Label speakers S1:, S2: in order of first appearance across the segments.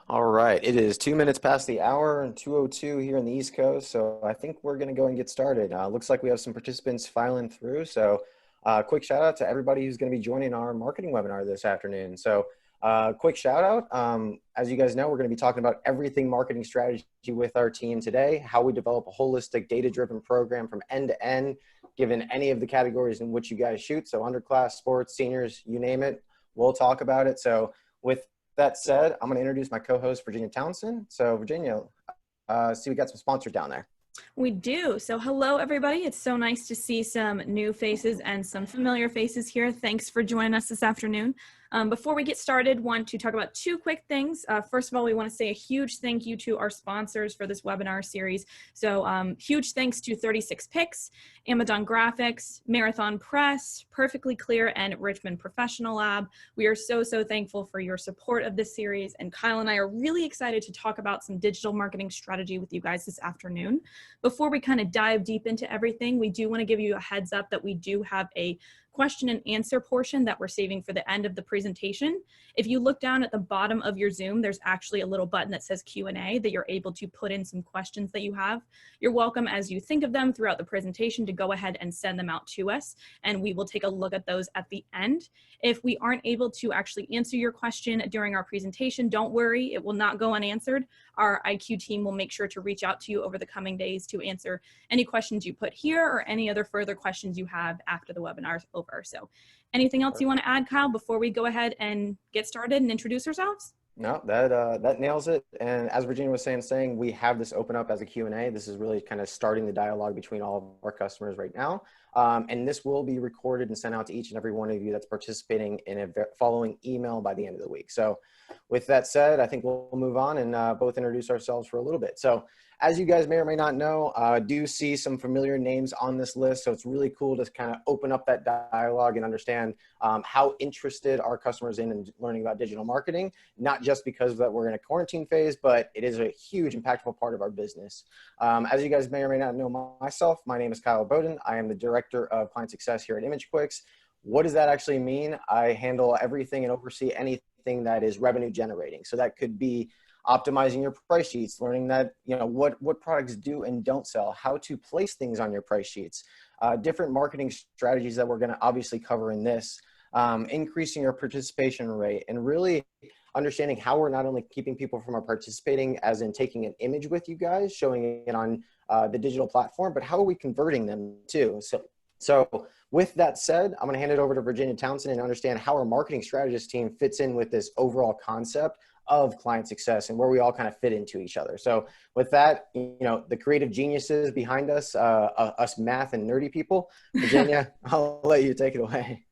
S1: All right, it is 2 minutes past the hour and 2:02 here in the East Coast, so I think we're going to go and get started. Looks like we have some participants filing through, so quick shout out to everybody who's going to be joining our marketing webinar this afternoon. So quick shout out, as you guys know, we're going to be talking about everything marketing strategy with our team today, how we develop a holistic data-driven program from end to end, given any of the categories in which you guys shoot, so underclass, sports, seniors, you name it, we'll talk about it. So with that said, I'm going to introduce my co-host, Virginia Townsend. So Virginia, see we got some sponsors down there.
S2: We do. So hello, everybody. It's so nice to see some new faces and some familiar faces here. Thanks for joining us this afternoon. Before we get started, want to talk about two quick things. First of all, we want to say a huge thank you to our sponsors for this webinar series. So huge thanks to 36 Picks, Amazon Graphics, Marathon Press, Perfectly Clear, and Richmond Professional Lab. We are so thankful for your support of this series, and Kyle and I are really excited to talk about some digital marketing strategy with you guys this afternoon. Before we kind of dive deep into everything, we do want to give you a heads up that we do have a question and answer portion that we're saving for the end of the presentation. If you look down at the bottom of your Zoom, there's actually a little button that says Q&A that you're able to put in some questions that you have. You're welcome, as you think of them throughout the presentation, to go ahead and send them out to us, and we will take a look at those at the end. If we aren't able to actually answer your question during our presentation, don't worry, it will not go unanswered. Our IQ team will make sure to reach out to you over the coming days to answer any questions you put here or any other further questions you have after the webinar is over. So anything else you want to add, Kyle, before we go ahead and get started and introduce ourselves?
S1: No, that nails it. And as Virginia was saying, we have this open up as a Q&A. This is really kind of starting the dialogue between all of our customers right now. And this will be recorded and sent out to each and every one of you that's participating in a following email by the end of the week. So with that said, I think we'll move on and both introduce ourselves for a little bit. So as you guys may or may not know, do see some familiar names on this list. So it's really cool to kind of open up that dialogue and understand how interested our customers in learning about digital marketing, not just because that we're in a quarantine phase, but it is a huge impactful part of our business. As you guys may or may not know myself, my name is Kyle Bowden. I am the Director of Client Success here at ImageQuicks. What does that actually mean? I handle everything and oversee anything that is revenue generating. So that could be optimizing your price sheets, learning that, what products do and don't sell, how to place things on your price sheets, different marketing strategies that we're going to obviously cover in this, increasing your participation rate, and really understanding how we're not only keeping people from participating as in taking an image with you guys, showing it on the digital platform, but how are we converting them too? So with that said, I'm going to hand it over to Virginia Townsend and understand how our marketing strategist team fits in with this overall concept of client success and where we all kind of fit into each other. So with that, the creative geniuses behind us, us math and nerdy people, Virginia, I'll let you take it away.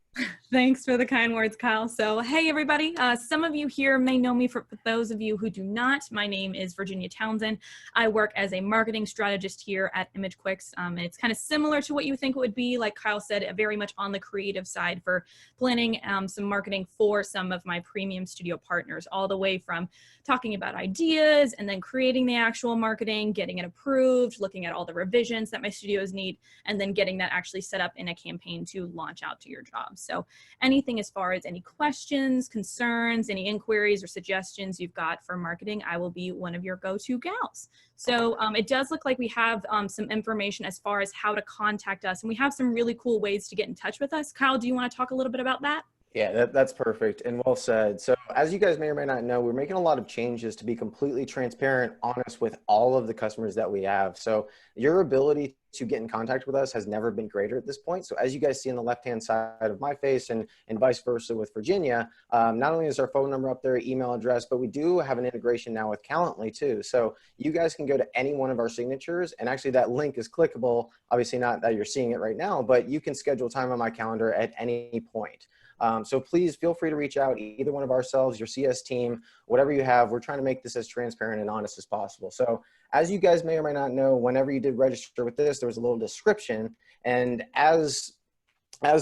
S2: Thanks for the kind words, Kyle. So, hey, everybody. Some of you here may know me. For those of you who do not, my name is Virginia Townsend. I work as a marketing strategist here at ImageQuicks. It's kind of similar to what you think it would be. Like Kyle said, very much on the creative side for planning some marketing for some of my premium studio partners, all the way from talking about ideas and then creating the actual marketing, getting it approved, looking at all the revisions that my studios need, and then getting that actually set up in a campaign to launch out to your jobs. So anything as far as any questions, concerns, any inquiries or suggestions you've got for marketing, I will be one of your go-to gals. So it does look like we have some information as far as how to contact us, and we have some really cool ways to get in touch with us. Kyle, do you want to talk a little bit about that?
S1: Yeah, that's perfect and well said. So as you guys may or may not know, we're making a lot of changes to be completely transparent, honest with all of the customers that we have. So your ability to get in contact with us has never been greater at this point. So as you guys see on the left-hand side of my face and vice versa with Virginia, not only is our phone number up there, email address, but we do have an integration now with Calendly too. So you guys can go to any one of our signatures, and actually that link is clickable. Obviously not that you're seeing it right now, but you can schedule time on my calendar at any point. So please feel free to reach out, either one of ourselves, your CS team, whatever you have. We're trying to make this as transparent and honest as possible. So as you guys may or may not know, whenever you did register with this, there was a little description. And as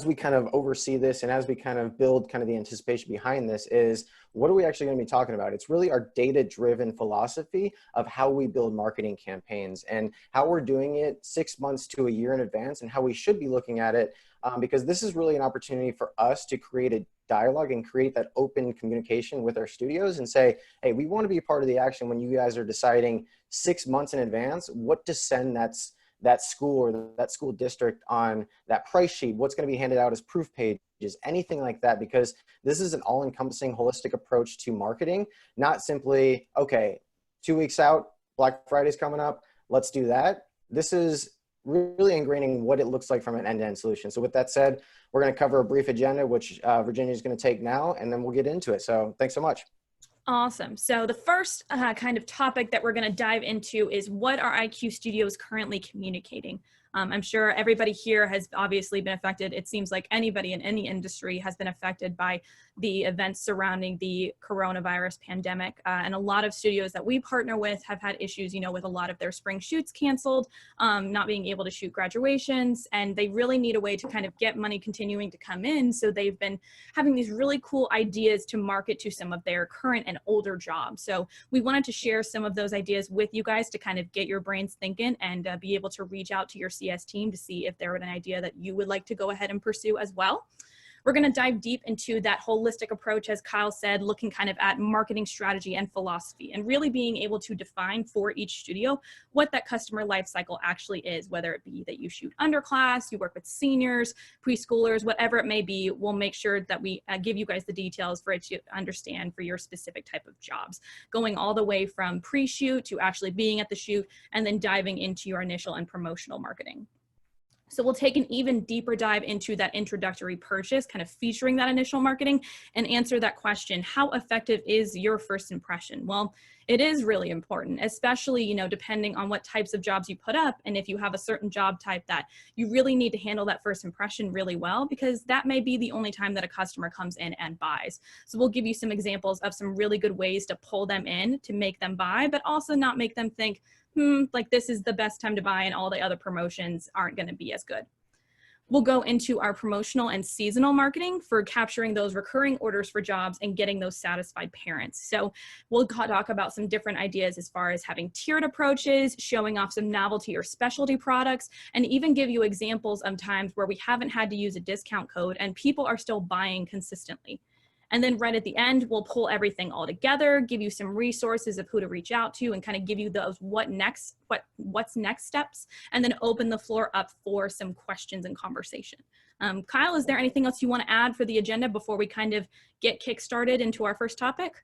S1: we kind of oversee this and as we kind of build kind of the anticipation behind this is, what are we actually going to be talking about? It's really our data-driven philosophy of how we build marketing campaigns and how we're doing it 6 months to a year in advance and how we should be looking at it, because this is really an opportunity for us to create a dialogue and create that open communication with our studios and say, hey, we want to be a part of the action when you guys are deciding 6 months in advance what to send that school or that school district on that price sheet, what's going to be handed out as proof pages, anything like that, because this is an all-encompassing holistic approach to marketing, not simply, okay, 2 weeks out, Black Friday's coming up, let's do that. This is really ingraining what it looks like from an end-to-end solution. So with that said, we're going to cover a brief agenda, which Virginia is going to take now, and then we'll get into it. So thanks so much.
S2: Awesome. So the first kind of topic that we're going to dive into is what are IQ Studios currently communicating? I'm sure everybody here has obviously been affected. It seems like anybody in any industry has been affected by the events surrounding the coronavirus pandemic. And a lot of studios that we partner with have had issues, with a lot of their spring shoots canceled, not being able to shoot graduations, and they really need a way to kind of get money continuing to come in. So they've been having these really cool ideas to market to some of their current and older jobs. So we wanted to share some of those ideas with you guys to kind of get your brains thinking and be able to reach out to your CS team to see if there were an idea that you would like to go ahead and pursue as well. We're going to dive deep into that holistic approach, as Kyle said, looking kind of at marketing strategy and philosophy, and really being able to define for each studio what that customer life cycle actually is, whether it be that you shoot underclass, you work with seniors, preschoolers, whatever it may be. We'll make sure that we give you guys the details for it to understand for your specific type of jobs, going all the way from pre-shoot to actually being at the shoot, and then diving into your initial and promotional marketing. So we'll take an even deeper dive into that introductory purchase, kind of featuring that initial marketing, and answer that question, how effective is your first impression? Well, it is really important, especially, depending on what types of jobs you put up. And if you have a certain job type that you really need to handle that first impression really well, because that may be the only time that a customer comes in and buys. So we'll give you some examples of some really good ways to pull them in to make them buy, but also not make them think, like this is the best time to buy and all the other promotions aren't going to be as good. We'll go into our promotional and seasonal marketing for capturing those recurring orders for jobs and getting those satisfied parents. So we'll talk about some different ideas as far as having tiered approaches, showing off some novelty or specialty products, and even give you examples of times where we haven't had to use a discount code and people are still buying consistently. And then right at the end, we'll pull everything all together, give you some resources of who to reach out to, and kind of give you those what's next steps, and then open the floor up for some questions and conversation. Kyle, is there anything else you want to add for the agenda before we kind of get kick-started into our first topic?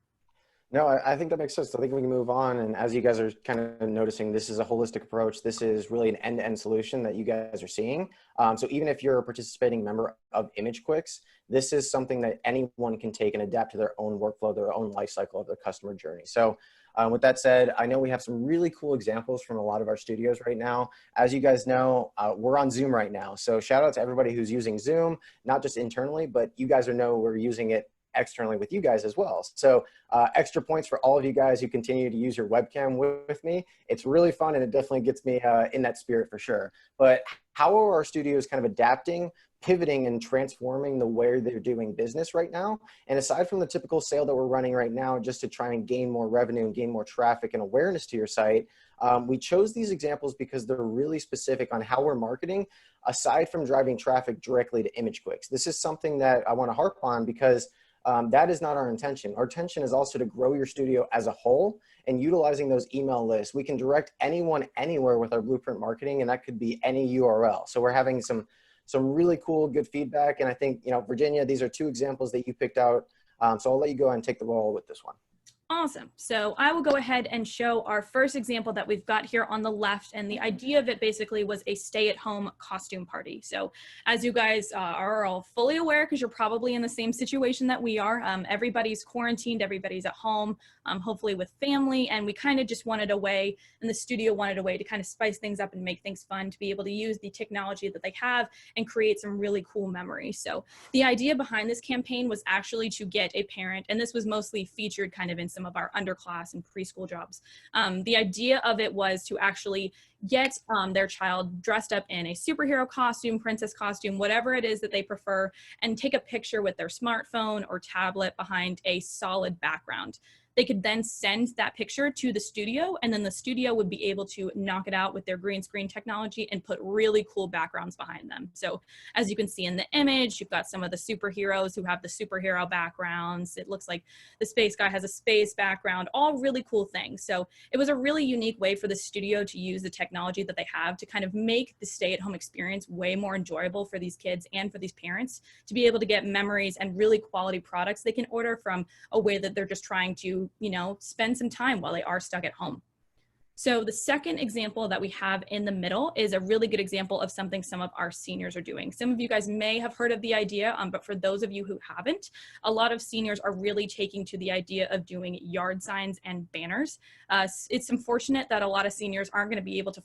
S1: No, I think that makes sense. I think we can move on. And as you guys are kind of noticing, this is a holistic approach. This is really an end-to-end solution that you guys are seeing. So even if you're a participating member of ImageQuicks, this is something that anyone can take and adapt to their own workflow, their own life cycle of their customer journey. So with that said, I know we have some really cool examples from a lot of our studios right now. As you guys know, we're on Zoom right now. So shout out to everybody who's using Zoom, not just internally, but you guys know we're using it externally with you guys as well. So extra points for all of you guys who continue to use your webcam with me. It's really fun, and it definitely gets me in that spirit for sure. But how are our studios kind of adapting, pivoting, and transforming the way they're doing business right now? And aside from the typical sale that we're running right now, just to try and gain more revenue and gain more traffic and awareness to your site, we chose these examples because they're really specific on how we're marketing, aside from driving traffic directly to ImageQuicks. This is something that I want to harp on because that is not our intention. Our intention is also to grow your studio as a whole, and utilizing those email lists. We can direct anyone anywhere with our blueprint marketing, and that could be any URL. So we're having some really cool, good feedback. And I think, Virginia, these are two examples that you picked out. So I'll let you go and take the role with this one.
S2: Awesome. So I will go ahead and show our first example that we've got here on the left. And the idea of it basically was a stay-at-home costume party. So as you guys are all fully aware, because you're probably in the same situation that we are, everybody's quarantined, everybody's at home, hopefully with family. And we kind of just wanted a way, and the studio wanted a way to kind of spice things up and make things fun, to be able to use the technology that they have and create some really cool memories. So the idea behind this campaign was actually to get a parent, and this was mostly featured kind of in some of our underclass and preschool jobs. The idea of it was to actually get their child dressed up in a superhero costume, princess costume, whatever it is that they prefer, and take a picture with their smartphone or tablet behind a solid background. they could then send that picture to the studio, and then the studio would be able to knock it out with their green screen technology and put really cool backgrounds behind them. So as you can see in the image, you've got some of the superheroes who have the superhero backgrounds. It looks like the space guy has a space background, all really cool things. So it was a really unique way for the studio to use the technology that they have to kind of make the stay-at-home experience way more enjoyable for these kids and for these parents to be able to get memories and really quality products they can order from a way that they're just trying to, you know, spend some time while they are stuck at home. So the second example that we have in the middle is a really good example of something some of our seniors are doing. Some of you guys may have heard of the idea, but for those of you who haven't, a lot of seniors are really taking to the idea of doing yard signs and banners. It's unfortunate that a lot of seniors aren't going to be able to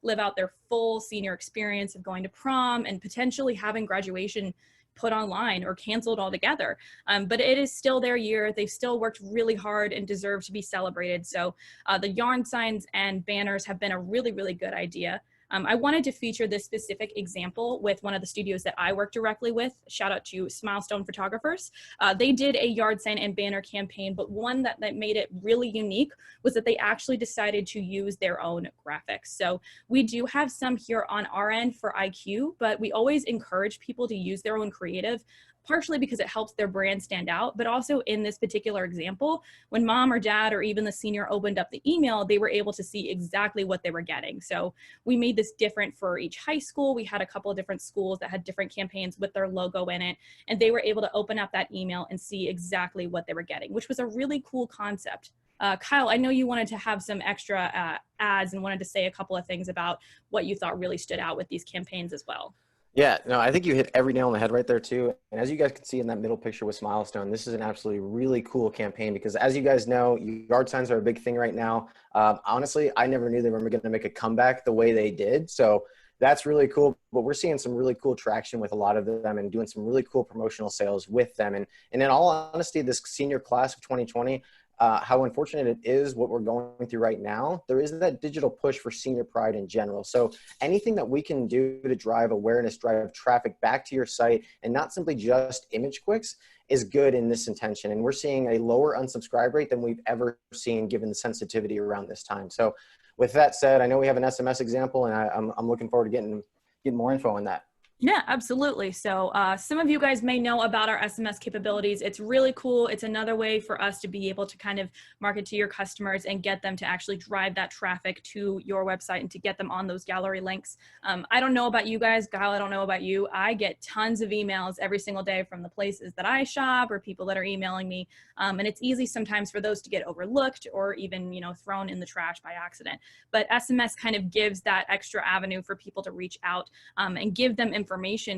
S2: live out their full senior experience of going to prom and potentially having graduation put online or canceled altogether. But it is still their year. They've still worked really hard and deserve to be celebrated. So the yarn signs and banners have been a really, really good idea. I wanted to feature this specific example with one of the studios that I work directly with. Shout out to Smilestone Photographers. They did a yard sign and banner campaign, but one that made it really unique was that they actually decided to use their own graphics. So we do have some here on our end for IQ, but we always encourage people to use their own creative, partially because it helps their brand stand out, but also in this particular example, when mom or dad or even the senior opened up the email, they were able to see exactly what they were getting. So we made this different for each high school. We had a couple of different schools that had different campaigns with their logo in it, and they were able to open up that email and see exactly what they were getting, which was a really cool concept. Kyle, I know you wanted to have some extra ads and wanted to say a couple of things about what you thought really stood out with these campaigns as well.
S1: Yeah, no, I think you hit every nail on the head right there too. And as you guys can see in that middle picture with Milestone, this is an absolutely really cool campaign because as you guys know, yard signs are a big thing right now. Honestly, I never knew they were going to make a comeback the way they did. So that's really cool. But we're seeing some really cool traction with a lot of them and doing some really cool promotional sales with them. And in all honesty, this senior class of 2020, how unfortunate it is what we're going through right now, there is that digital push for senior pride in general. So anything that we can do to drive awareness, drive traffic back to your site, and not simply just image clicks is good in this intention. And we're seeing a lower unsubscribe rate than we've ever seen given the sensitivity around this time. So with that said, I know we have an SMS example, and I'm looking forward to getting more info on that.
S2: Yeah, absolutely. So some of you guys may know about our SMS capabilities. It's really cool. It's another way for us to be able to kind of market to your customers and get them to actually drive that traffic to your website and to get them on those gallery links. I don't know about you guys, Kyle, I don't know about you. I get tons of emails every single day from the places that I shop or people that are emailing me. And it's easy sometimes for those to get overlooked or even, you know, thrown in the trash by accident. But SMS kind of gives that extra avenue for people to reach out and give them information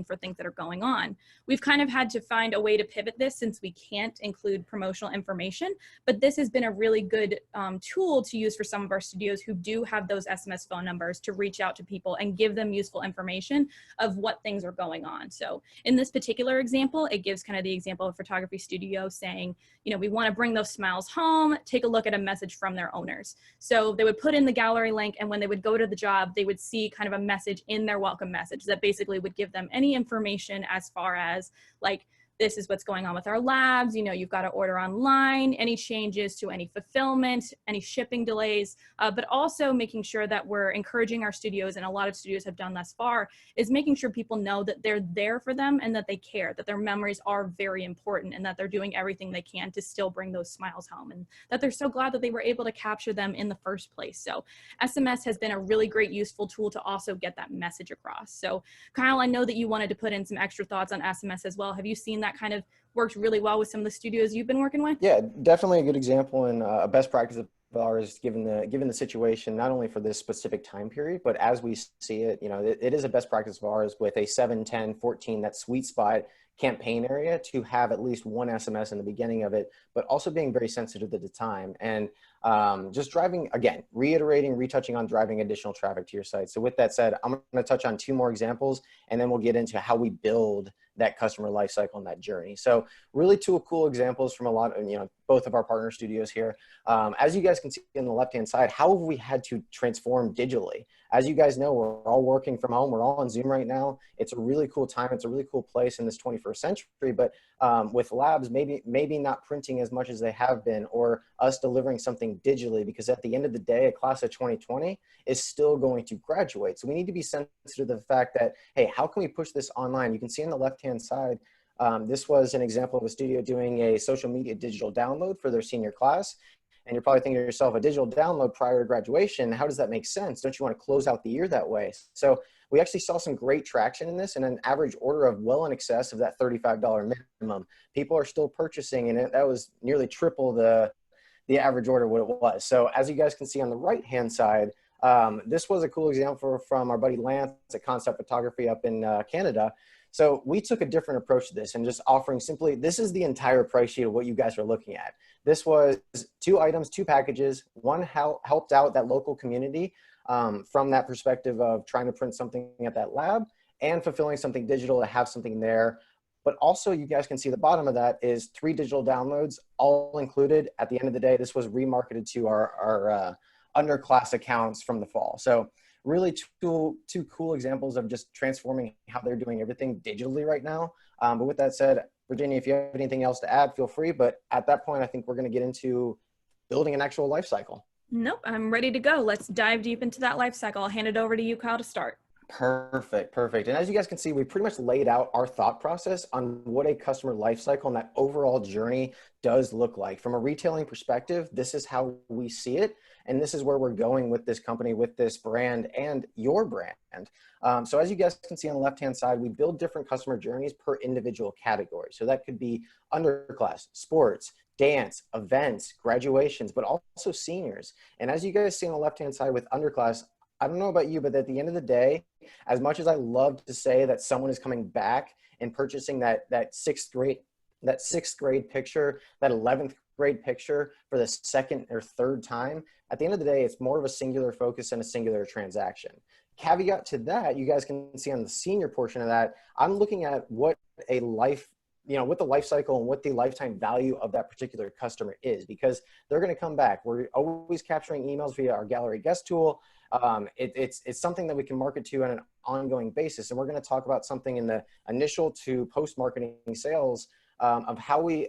S2: for things that are going on. We've kind of had to find a way to pivot this since we can't include promotional information, but this has been a really good tool to use for some of our studios who do have those SMS phone numbers to reach out to people and give them useful information of what things are going on. So in this particular example, it gives kind of the example of a photography studio saying, you know, we want to bring those smiles home, take a look at a message from their owners. So they would put in the gallery link, and when they would go to the job, they would see kind of a message in their welcome message that basically would give them any information as far as like, this is what's going on with our labs. You know, you've got to order online, any changes to any fulfillment, any shipping delays, but also making sure that we're encouraging our studios, and a lot of studios have done thus far, is making sure people know that they're there for them and that they care, that their memories are very important and that they're doing everything they can to still bring those smiles home, and that they're so glad that they were able to capture them in the first place. So SMS has been a really great, useful tool to also get that message across. So Kyle, I know that you wanted to put in some extra thoughts on SMS as well. Have you seen that kind of worked really well with some of the studios you've been working with?
S1: Yeah, definitely a good example and a best practice of ours given the situation, not only for this specific time period, but as we see it, you know, it is a best practice of ours with a 7, 10, 14, that sweet spot campaign area to have at least one SMS in the beginning of it, but also being very sensitive to the time and just driving, again, retouching on driving additional traffic to your site. So with that said, I'm going to touch on 2 more examples, and then we'll get into how we build that customer life cycle and that journey. So really 2 cool examples from a lot of, you know, both of our partner studios here. As you guys can see on the left-hand side, how have we had to transform digitally as you guys know, we're all working from home. We're all on Zoom right now. It's a really cool time. It's a really cool place in this 21st century, but with labs, maybe not printing as much as they have been, or us delivering something digitally, because at the end of the day, a class of 2020 is still going to graduate. So we need to be sensitive to the fact that, hey, how can we push this online? You can see on the left-hand side, this was an example of a studio doing a social media digital download for their senior class. And you're probably thinking to yourself, a digital download prior to graduation, how does that make sense? Don't you want to close out the year that way? So we actually saw some great traction in this, and an average order of well in excess of that $35 minimum. People are still purchasing, and that was nearly triple the average order what it was. So as you guys can see on the right-hand side, this was a cool example from our buddy Lance at Concept Photography up in Canada. So we took a different approach to this and just offering simply, this is the entire price sheet of what you guys are looking at. This was 2 items, 2 packages. One helped out that local community from that perspective of trying to print something at that lab and fulfilling something digital to have something there. But also you guys can see the bottom of that is 3 digital downloads, all included. At the end of the day, this was remarketed to our underclass accounts from the fall. So really two cool examples of just transforming how they're doing everything digitally right now. But with that said, Virginia, if you have anything else to add, feel free. But at that point, I think we're going to get into building an actual life cycle.
S2: Nope, I'm ready to go. Let's dive deep into that life cycle. I'll hand it over to you, Kyle, to start.
S1: Perfect. And as you guys can see, we pretty much laid out our thought process on what a customer life cycle and that overall journey does look like. From a retailing perspective, this is how we see it. And this is where we're going with this company, with this brand and your brand. So as you guys can see on the left-hand side, we build different customer journeys per individual category. So that could be underclass, sports, dance, events, graduations, but also seniors. And as you guys see on the left-hand side with underclass, I don't know about you, but at the end of the day, as much as I love to say that someone is coming back and purchasing that sixth grade picture, that 11th grade picture for the second or third time, at the end of the day, it's more of a singular focus and a singular transaction. Caveat to that, you guys can see on the senior portion of that, I'm looking at what a life, what the life cycle and what the lifetime value of that particular customer is, because they're going to come back. We're always capturing emails via our gallery guest tool. It's something that we can market to on an ongoing basis. And we're going to talk about something in the initial to post-marketing sales of how we,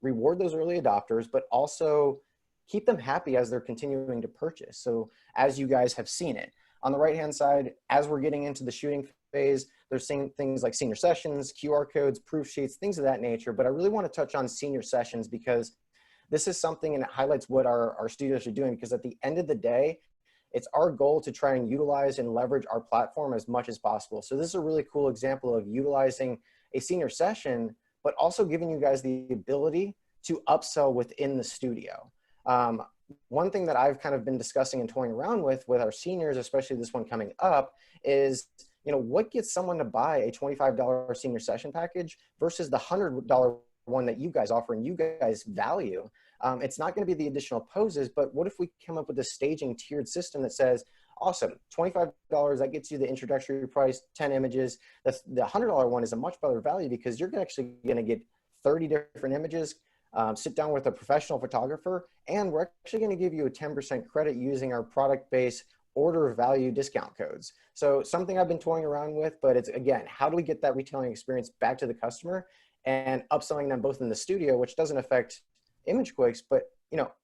S1: reward those early adopters, but also keep them happy as they're continuing to purchase. So as you guys have seen it, on the right-hand side, as we're getting into the shooting phase, they're seeing things like senior sessions, QR codes, proof sheets, things of that nature. But I really want to touch on senior sessions because this is something, and it highlights what our studios are doing, because at the end of the day, it's our goal to try and utilize and leverage our platform as much as possible. So this is a really cool example of utilizing a senior session, but also giving you guys the ability to upsell within the studio. One thing that I've kind of been discussing and toying around with our seniors, especially this one coming up, is what gets someone to buy a $25 senior session package versus the $100 one that you guys offer and you guys value. It's not going to be the additional poses, but what if we come up with a staging tiered system that says, awesome, $25, that gets you the introductory price, 10 images. The $100 one is a much better value because you're actually going to get 30 different images, sit down with a professional photographer, and we're actually going to give you a 10% credit using our product-based order value discount codes. So something I've been toying around with, but it's, again, how do we get that retailing experience back to the customer and upselling them both in the studio, which doesn't affect image quicks, but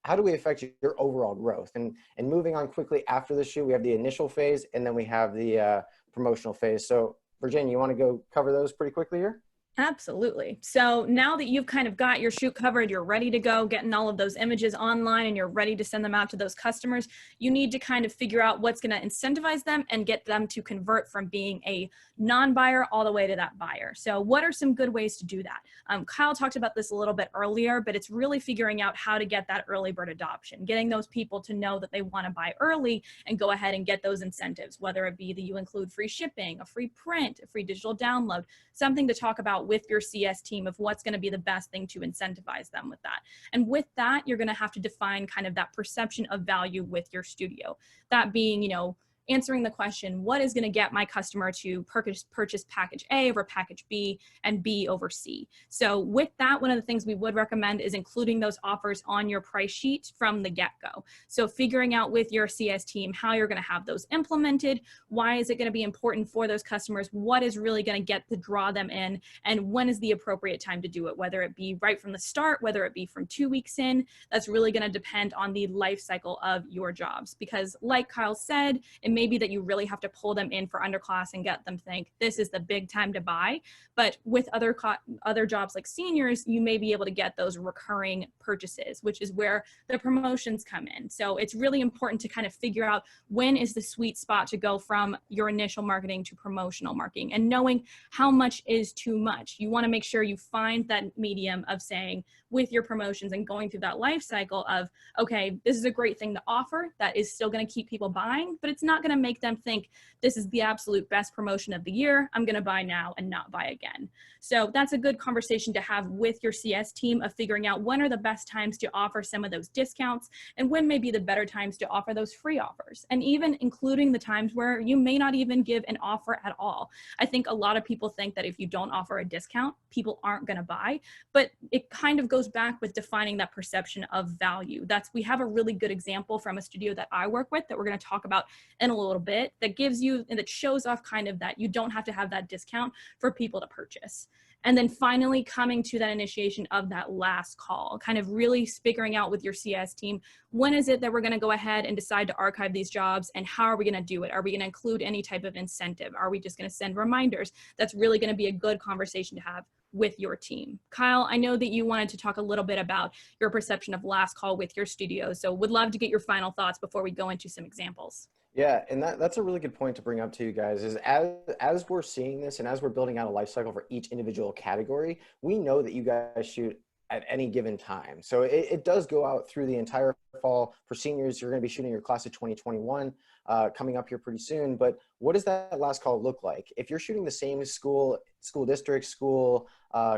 S1: how do we affect your overall growth? And moving on quickly after the shoot, we have the initial phase, and then we have the promotional phase. So Virginia, you want to go cover those pretty quickly here?
S2: Absolutely. So now that you've kind of got your shoot covered, you're ready to go, getting all of those images online, and you're ready to send them out to those customers, you need to kind of figure out what's going to incentivize them and get them to convert from being a non-buyer all the way to that buyer. So what are some good ways to do that? Kyle talked about this a little bit earlier, but it's really figuring out how to get that early bird adoption, getting those people to know that they want to buy early and go ahead and get those incentives, whether it be that you include free shipping, a free print, a free digital download, something to talk about with your CS team of what's going to be the best thing to incentivize them with that. And with that, you're going to have to define kind of that perception of value with your studio. That being, answering the question, what is going to get my customer to purchase package A over package B and B over C? So with that, one of the things we would recommend is including those offers on your price sheet from the get-go. So figuring out with your CS team how you're going to have those implemented, why is it going to be important for those customers, what is really going to get to draw them in, and when is the appropriate time to do it, whether it be right from the start, whether it be from 2 weeks in. That's really going to depend on the life cycle of your jobs, because like Kyle said, it may be that you really have to pull them in for underclass and get them think this is the big time to buy. But with other jobs like seniors, you may be able to get those recurring purchases, which is where the promotions come in. So it's really important to kind of figure out when is the sweet spot to go from your initial marketing to promotional marketing, and knowing how much is too much. You want to make sure you find that medium of saying with your promotions and going through that life cycle of, okay, this is a great thing to offer that is still going to keep people buying, but it's not going to make them think this is the absolute best promotion of the year. I'm going to buy now and not buy again. So that's a good conversation to have with your CS team of figuring out when are the best times to offer some of those discounts and when may be the better times to offer those free offers, and even including the times where you may not even give an offer at all. I think a lot of people think that if you don't offer a discount, people aren't going to buy, but it kind of goes back with defining that perception of value. We have a really good example from a studio that I work with that we're going to talk about in a little bit that gives you, and that shows off kind of that you don't have to have that discount for people to purchase. And then finally coming to that initiation of that last call, kind of really figuring out with your CS team, when is it that we're going to go ahead and decide to archive these jobs, and how are we going to do it? Are we going to include any type of incentive? Are we just going to send reminders? That's really going to be a good conversation to have with your team. Kyle, I know that you wanted to talk a little bit about your perception of last call with your studio, so would love to get your final thoughts before we go into some examples.
S1: Yeah, and that's a really good point to bring up to you guys is as we're seeing this and as we're building out a life cycle for each individual category, we know that you guys shoot at any given time. So it does go out through the entire fall. For seniors, you're going to be shooting your class of 2021 coming up here pretty soon. But what does that last call look like? If you're shooting the same school district,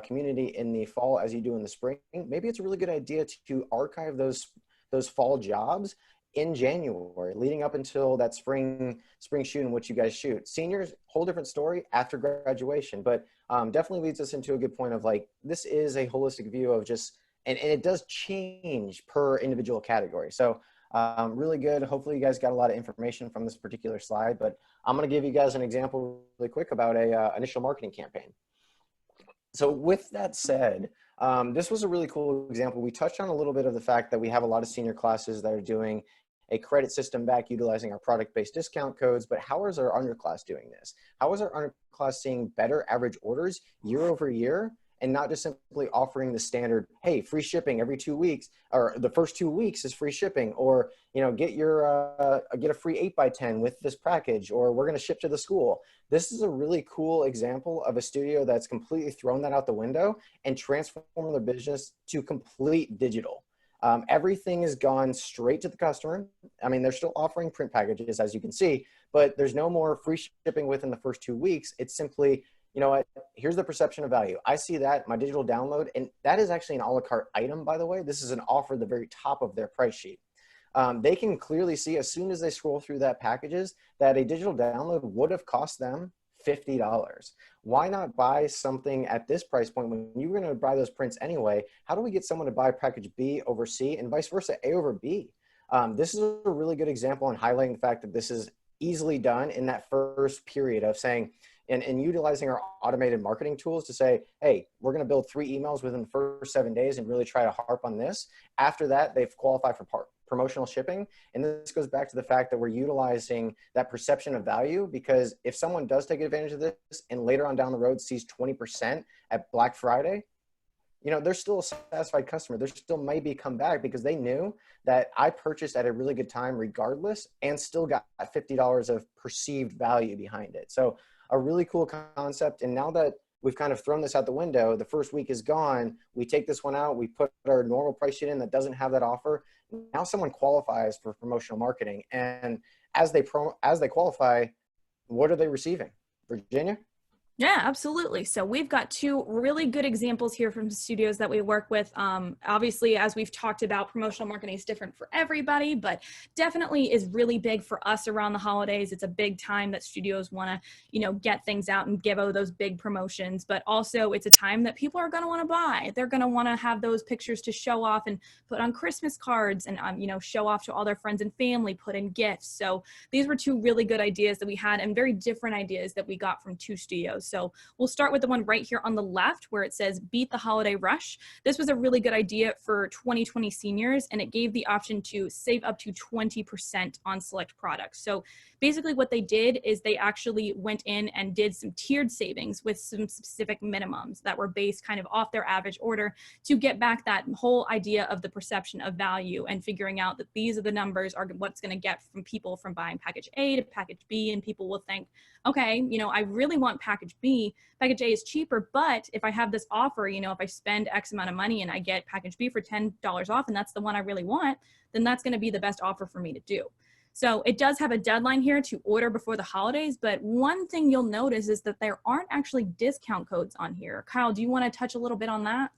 S1: community in the fall as you do in the spring, maybe it's a really good idea to archive those fall jobs in January, leading up until that spring shoot in which you guys shoot. Seniors, whole different story after graduation, but definitely leads us into a good point of like, this is a holistic view of just, and it does change per individual category. So really good. Hopefully you guys got a lot of information from this particular slide, but I'm going to give you guys an example really quick about a initial marketing campaign. So with that said, this was a really cool example. We touched on a little bit of the fact that we have a lot of senior classes that are doing a credit system back utilizing our product-based discount codes, but how is our underclass doing this? How is our underclass seeing better average orders year over year, and not just simply offering the standard, hey, free shipping every 2 weeks, or the first 2 weeks is free shipping, or get a free 8x10 with this package, or we're going to ship to the school. This is a really cool example of a studio that's completely thrown that out the window and transformed their business to complete digital. Everything has gone straight to the customer. I mean, they're still offering print packages, as you can see, but there's no more free shipping within the first 2 weeks. It's simply, you know what, here's the perception of value. I see that, my digital download, and that is actually an a la carte item, by the way. This is an offer at the very top of their price sheet. They can clearly see as soon as they scroll through that packages that a digital download would have cost them $50. Why not buy something at this price point when you're going to buy those prints anyway? How do we get someone to buy package B over C and vice versa, A over B? This is a really good example on highlighting the fact that this is easily done in that first period of saying, and utilizing our automated marketing tools to say, hey, we're going to build 3 emails within the first 7 days and really try to harp on this. After that, they've qualified for promotional shipping. And this goes back to the fact that we're utilizing that perception of value, because if someone does take advantage of this and later on down the road sees 20% at Black Friday, they're still a satisfied customer. They're still maybe come back because they knew that I purchased at a really good time regardless and still got $50 of perceived value behind it. So a really cool concept. And now that we've kind of thrown this out the window, the first week is gone, we take this one out, we put our normal price sheet in that doesn't have that offer. Now someone qualifies for promotional marketing. And as they qualify, what are they receiving? Virginia?
S2: Yeah, absolutely. So we've got two really good examples here from studios that we work with. Obviously, as we've talked about, promotional marketing is different for everybody, but definitely is really big for us around the holidays. It's a big time that studios want to, get things out and give out those big promotions. But also, it's a time that people are going to want to buy. They're going to want to have those pictures to show off and put on Christmas cards, and show off to all their friends and family, put in gifts. So these were two really good ideas that we had, and very different ideas that we got from two studios. So we'll start with the one right here on the left where it says beat the holiday rush. This was a really good idea for 2020 seniors, and it gave the option to save up to 20% on select products. So basically what they did is they actually went in and did some tiered savings with some specific minimums that were based kind of off their average order to get back that whole idea of the perception of value and figuring out that these are the numbers are what's going to get from people from buying package A to package B. And people will think, okay, I really want package B. Package A is cheaper, but if I have this offer, if I spend X amount of money and I get package B for $10 off, and that's the one I really want, then that's going to be the best offer for me to do. So it does have a deadline here to order before the holidays, but one thing you'll notice is that there aren't actually discount codes on here. Kyle, do you want to touch a little bit on that?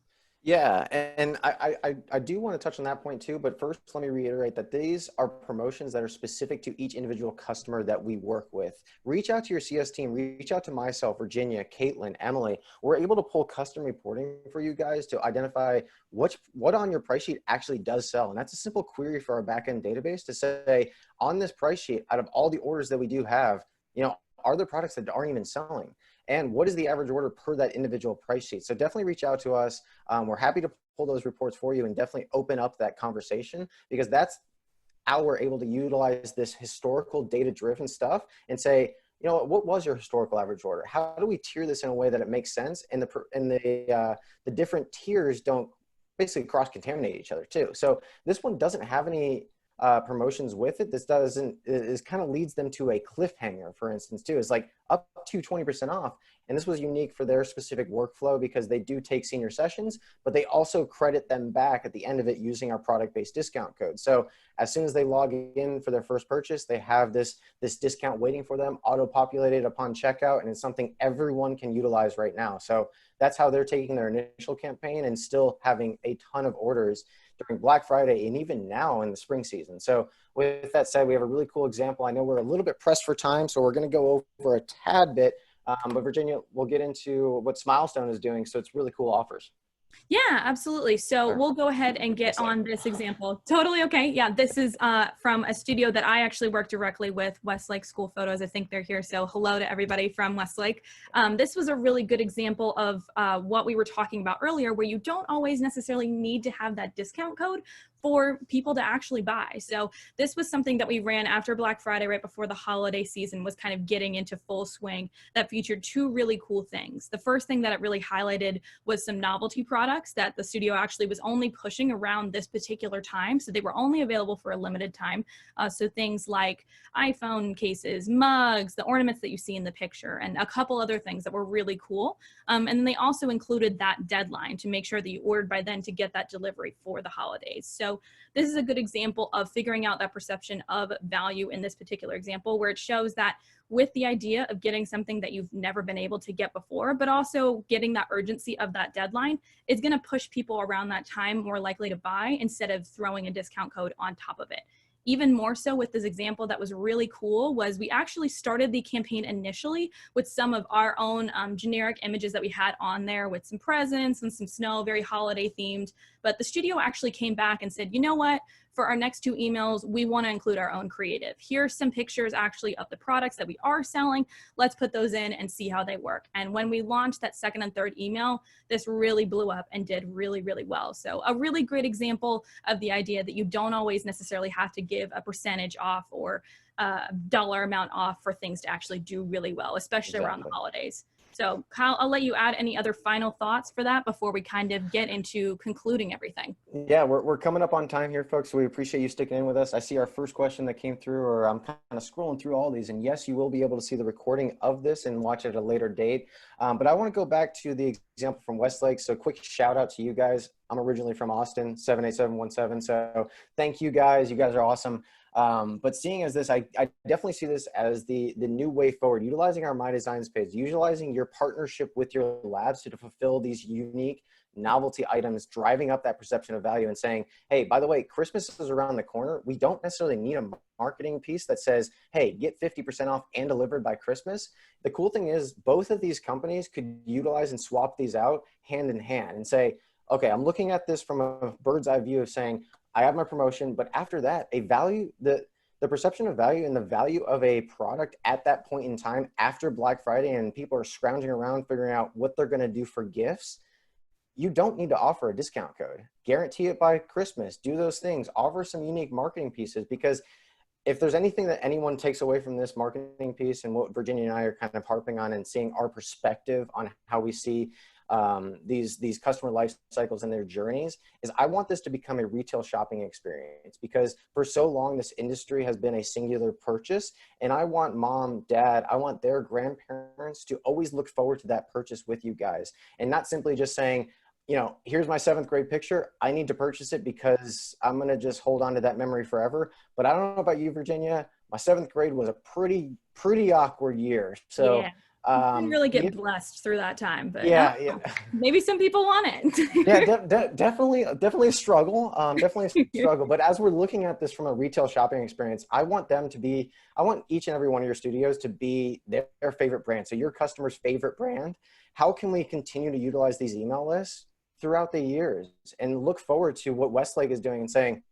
S1: Yeah, and I do want to touch on that point too, but first let me reiterate that these are promotions that are specific to each individual customer that we work with. Reach out to your CS team, reach out to myself, Virginia, Caitlin, Emily. We're able to pull custom reporting for you guys to identify what on your price sheet actually does sell. And that's a simple query for our backend database to say, on this price sheet, out of all the orders that we do have, are there products that aren't even selling? And what is the average order per that individual price sheet? So definitely reach out to us. We're happy to pull those reports for you and definitely open up that conversation, because that's how we're able to utilize this historical data-driven stuff and say, what was your historical average order? How do we tier this in a way that it makes sense? And the different tiers don't basically cross-contaminate each other too. So this one doesn't have any promotions with it. This kind of leads them to a cliffhanger, for instance, too. It's like up to 20% off. And this was unique for their specific workflow because they do take senior sessions, but they also credit them back at the end of it using our product-based discount code. So as soon as they log in for their first purchase, they have this discount waiting for them, auto-populated upon checkout, and it's something everyone can utilize right now. So that's how they're taking their initial campaign and still having a ton of orders during Black Friday and even now in the spring season. So with that said, we have a really cool example. I know we're a little bit pressed for time, so we're going to go over a tad bit, but Virginia, we'll get into what Smilestone is doing. So it's really cool offers.
S2: Yeah, absolutely. So we'll go ahead and get on this example. Totally okay. Yeah, this is from a studio that I actually work directly with, Westlake School Photos. I think they're here. So hello to everybody from Westlake. This was a really good example of what we were talking about earlier, where you don't always necessarily need to have that discount code for people to actually buy. So this was something that we ran after Black Friday, right before the holiday season was kind of getting into full swing, that featured two really cool things. The first thing that it really highlighted was some novelty products that the studio actually was only pushing around this particular time. So they were only available for a limited time. So things like iPhone cases, mugs, the ornaments that you see in the picture, and a couple other things that were really cool. And then they also included that deadline to make sure that you ordered by then to get that delivery for the holidays. So this is a good example of figuring out that perception of value in this particular example, where it shows that with the idea of getting something that you've never been able to get before, but also getting that urgency of that deadline is going to push people around that time more likely to buy instead of throwing a discount code on top of it. Even more so with this example that was really cool was we actually started the campaign initially with some of our own generic images that we had on there with some presents and some snow, very holiday themed. But the studio actually came back and said, you know what? For our next two emails, we want to include our own creative. Here's some pictures actually of the products that we are selling. Let's put those in and see how they work. And when we launched that second and third email, this really blew up and did really, really well. So a really great example of the idea that you don't always necessarily have to give a percentage off or a dollar amount off for things to actually do really well, especially around the holidays. So Kyle, I'll let you add any other final thoughts for that before we kind of get into concluding everything.
S1: Yeah, we're coming up on time here, folks. So we appreciate you sticking in with us. I see our first question that came through, or I'm kind of scrolling through all these. And yes, you will be able to see the recording of this and watch it at a later date. But I want to go back to the example from Westlake. So quick shout out to you guys. I'm originally from Austin, 78717. So thank you guys. You guys are awesome. But seeing as this, I definitely see this as the new way forward, utilizing our My Designs page, utilizing your partnership with your labs to fulfill these unique novelty items, driving up that perception of value and saying, hey, by the way, Christmas is around the corner. We don't necessarily need a marketing piece that says, hey, get 50% off and delivered by Christmas. The cool thing is both of these companies could utilize and swap these out hand in hand and say, okay, I'm looking at this from a bird's eye view of saying, I have my promotion, but after that, a value, the perception of value and the value of a product at that point in time after Black Friday and people are scrounging around figuring out what they're going to do for gifts, you don't need to offer a discount code. Guarantee it by Christmas. Do those things. Offer some unique marketing pieces, because if there's anything that anyone takes away from this marketing piece and what Virginia and I are kind of harping on and seeing our perspective on how we see these customer life cycles and their journeys, is I want this to become a retail shopping experience, because for so long this industry has been a singular purchase, and I want mom, dad, I want their grandparents to always look forward to that purchase with you guys, and not simply just saying, you know, here's my 7th grade picture, I need to purchase it because I'm going to just hold on to that memory forever. But I don't know about you, Virginia, my 7th grade was a pretty awkward year. So
S2: Yeah. Didn't really get blessed through that time, but
S1: yeah.
S2: Maybe some people want it.
S1: Yeah, definitely a struggle. Definitely a struggle. But as we're looking at this from a retail shopping experience, I want each and every one of your studios to be their favorite brand. So your customer's favorite brand. How can we continue to utilize these email lists throughout the years and look forward to what Westlake is doing and saying,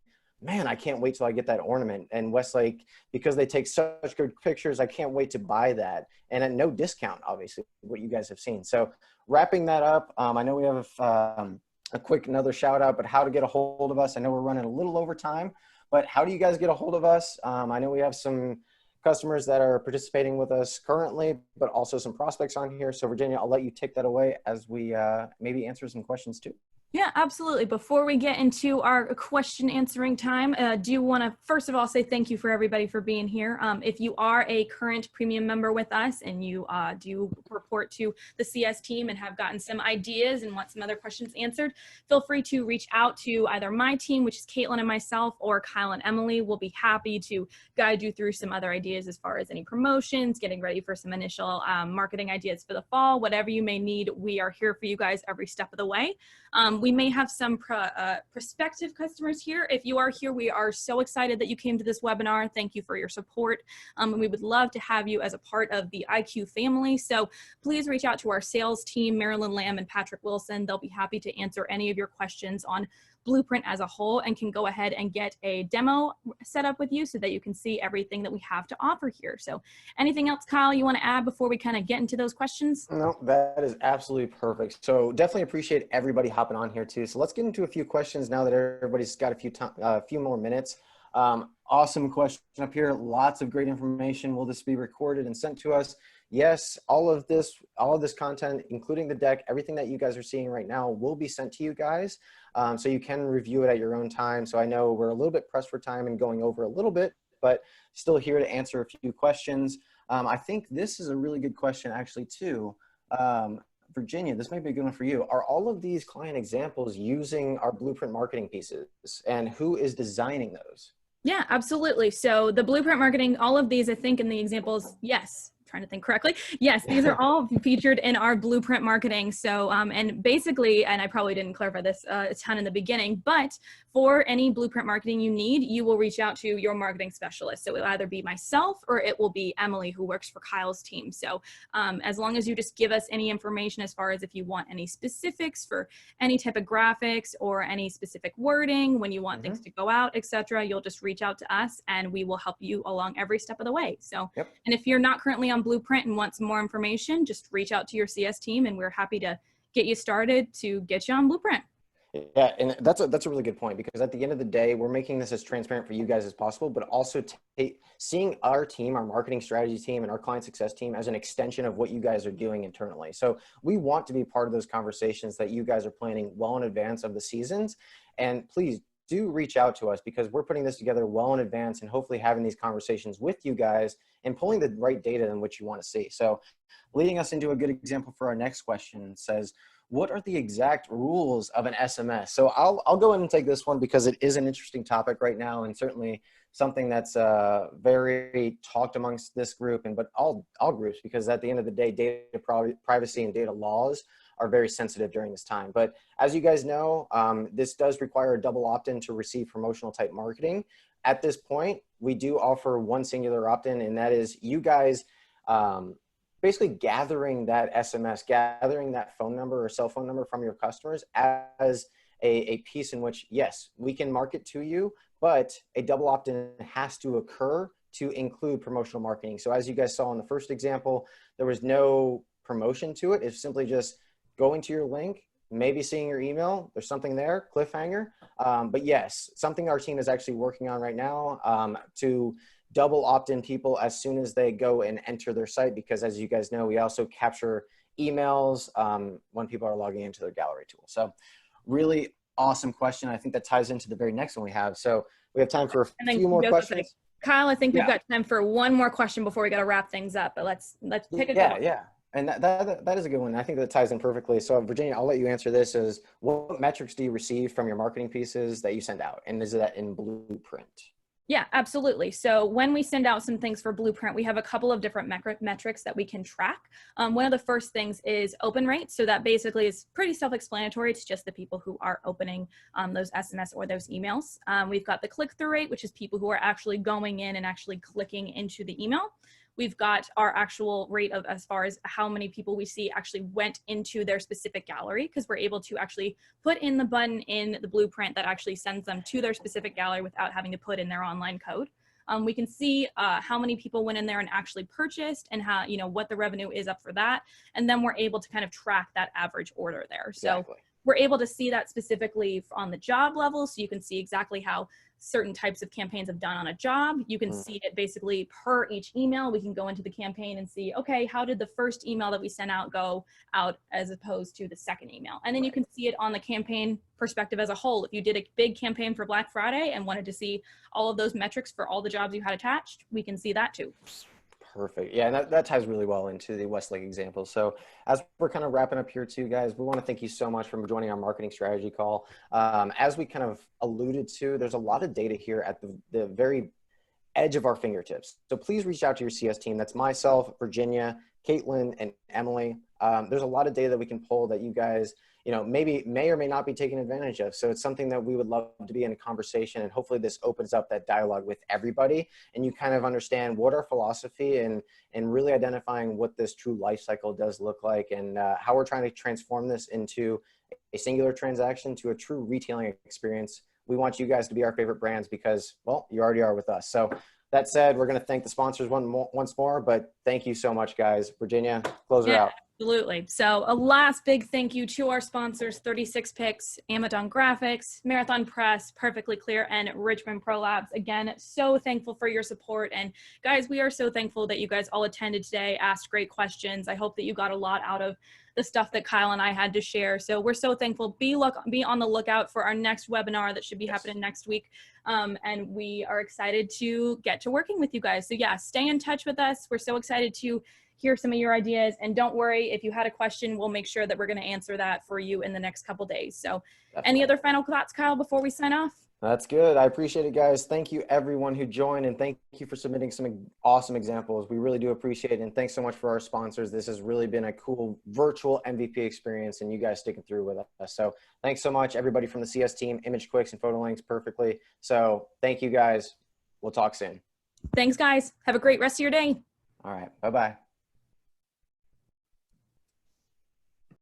S1: man, I can't wait till I get that ornament. And Westlake, because they take such good pictures, I can't wait to buy that. And at no discount, obviously, what you guys have seen. So wrapping that up, I know we have a quick another shout out, but how to get a hold of us. I know we're running a little over time, but how do you guys get a hold of us? I know we have some customers that are participating with us currently, but also some prospects on here. So Virginia, I'll let you take that away as we maybe answer some questions too.
S2: Yeah, absolutely. Before we get into our question answering time, do want to first of all say thank you for everybody for being here. If you are a current premium member with us and you do report to the CS team and have gotten some ideas and want some other questions answered, feel free to reach out to either my team, which is Caitlin and myself, or Kyle and Emily. We'll be happy to guide you through some other ideas as far as any promotions, getting ready for some initial marketing ideas for the fall, whatever you may need. We are here for you guys every step of the way. We may have some prospective customers here. If you are here, we are so excited that you came to this webinar. Thank you for your support. And we would love to have you as a part of the IQ family. So please reach out to our sales team, Marilyn Lamb and Patrick Wilson. They'll be happy to answer any of your questions on Blueprint as a whole and can go ahead and get a demo set up with you so that you can see everything that we have to offer here. So anything else, Kyle, you want to add before we kind of get into those questions?
S1: No, that is absolutely perfect. So definitely appreciate everybody hopping on here too. So let's get into a few questions now that everybody's got a few more minutes. Awesome question up here. Lots of great information. Will this be recorded and sent to us? Yes, all of this content, including the deck, everything that you guys are seeing right now will be sent to you guys. So you can review it at your own time. So I know we're a little bit pressed for time and going over a little bit, but still here to answer a few questions. I think this is a really good question actually too. Virginia, this might be a good one for you. Are all of these client examples using our Blueprint marketing pieces, and who is designing those?
S2: Yeah, absolutely. So the Blueprint marketing, all of these, I think in the examples, yes. Trying to think correctly. Yes, these are all featured in our Blueprint marketing. So, and basically, and I probably didn't clarify this a ton in the beginning, but for any Blueprint marketing you need, you will reach out to your marketing specialist. So it will either be myself or it will be Emily, who works for Kyle's team. So as long as you just give us any information as far as if you want any specifics for any type of graphics or any specific wording, when you want things to go out, etc., you'll just reach out to us and we will help you along every step of the way. So, and if you're not currently on Blueprint and want some more information, just reach out to your CS team and we're happy to get you started to get you on Blueprint.
S1: Yeah, and that's a really good point, because at the end of the day, we're making this as transparent for you guys as possible, but also seeing our team, our marketing strategy team and our client success team as an extension of what you guys are doing internally. So we want to be part of those conversations that you guys are planning well in advance of the seasons. And please do reach out to us, because we're putting this together well in advance and hopefully having these conversations with you guys and pulling the right data in which you want to see. So leading us into a good example for our next question says, what are the exact rules of an SMS? So I'll go ahead and take this one because it is an interesting topic right now, and certainly something that's very talked amongst this group, and but all groups, because at the end of the day, data privacy and data laws are very sensitive during this time. But as you guys know, this does require a double opt-in to receive promotional type marketing. At this point, we do offer one singular opt-in, and that is you guys basically gathering that SMS, gathering that phone number or cell phone number from your customers as a piece in which, yes, we can market to you, but a double opt-in has to occur to include promotional marketing. So as you guys saw in the first example, there was no promotion to it. It's simply just going to your link, maybe seeing your email, there's something there, cliffhanger. But yes, something our team is actually working on right now to double opt-in people as soon as they go and enter their site, because as you guys know, we also capture emails when people are logging into their gallery tool. So really awesome question. I think that ties into the very next one we have. So we have time for a few more questions.
S2: Kyle, I think we've got time for one more question before we got to wrap things up, but let's pick a good one.
S1: Yeah. And that is a good one. I think that ties in perfectly. So Virginia, I'll let you answer this. Is what metrics do you receive from your marketing pieces that you send out? And is that in Blueprint?
S2: Yeah, absolutely. So when we send out some things for Blueprint, we have a couple of different metrics that we can track. One of the first things is open rate. So that basically is pretty self-explanatory. It's just the people who are opening those SMS or those emails. We've got the click-through rate, which is people who are actually going in and actually clicking into the email. We've got our actual rate of as far as how many people we see actually went into their specific gallery, because we're able to actually put in the button in the Blueprint that actually sends them to their specific gallery without having to put in their online code. We can see how many people went in there and actually purchased, and how, what the revenue is up for that. And then we're able to kind of track that average order there.
S1: Exactly.
S2: So we're able to see that specifically on the job level. So you can see exactly how certain types of campaigns have done on a job. You can see it basically per each email. We can go into the campaign and see, okay, how did the first email that we sent out go out as opposed to the second email? And then you can see it on the campaign perspective as a whole. If you did a big campaign for Black Friday and wanted to see all of those metrics for all the jobs you had attached, we can see that too.
S1: Perfect. Yeah, and that ties really well into the Westlake example. So as we're kind of wrapping up here too, guys, we want to thank you so much for joining our marketing strategy call. As we kind of alluded to, there's a lot of data here at the very edge of our fingertips. So please reach out to your CS team. That's myself, Virginia, Caitlin, and Emily. There's a lot of data that we can pull that you guys, maybe may or may not be taking advantage of. So it's something that we would love to be in a conversation, and hopefully this opens up that dialogue with everybody, and you kind of understand what our philosophy and really identifying what this true life cycle does look like, and how we're trying to transform this into a singular transaction to a true retailing experience. We want you guys to be our favorite brands because, well, you already are with us. So that said, we're going to thank the sponsors once more, but thank you so much, guys. Virginia, close her out.
S2: Absolutely. So a last big thank you to our sponsors, 36 Picks, Amazon Graphics, Marathon Press, Perfectly Clear, and Richmond Pro Labs. Again, so thankful for your support. And guys, we are so thankful that you guys all attended today, asked great questions. I hope that you got a lot out of the stuff that Kyle and I had to share. So we're so thankful. Be on the lookout for our next webinar that should be happening next week. And we are excited to get to working with you guys. So yeah, stay in touch with us. We're so excited to hear some of your ideas, and don't worry, if you had a question, we'll make sure that we're going to answer that for you in the next couple days. So Any other final thoughts, Kyle, before we sign off?
S1: That's good. I appreciate it, guys. Thank you everyone who joined, and thank you for submitting some awesome examples. We really do appreciate it. And thanks so much for our sponsors. This has really been a cool virtual MVP experience, and you guys sticking through with us. So thanks so much, everybody from the CS team, Image Quicks and Photo Links perfectly. So thank you guys. We'll talk soon.
S2: Thanks, guys. Have a great rest of your day.
S1: All right. Bye-bye.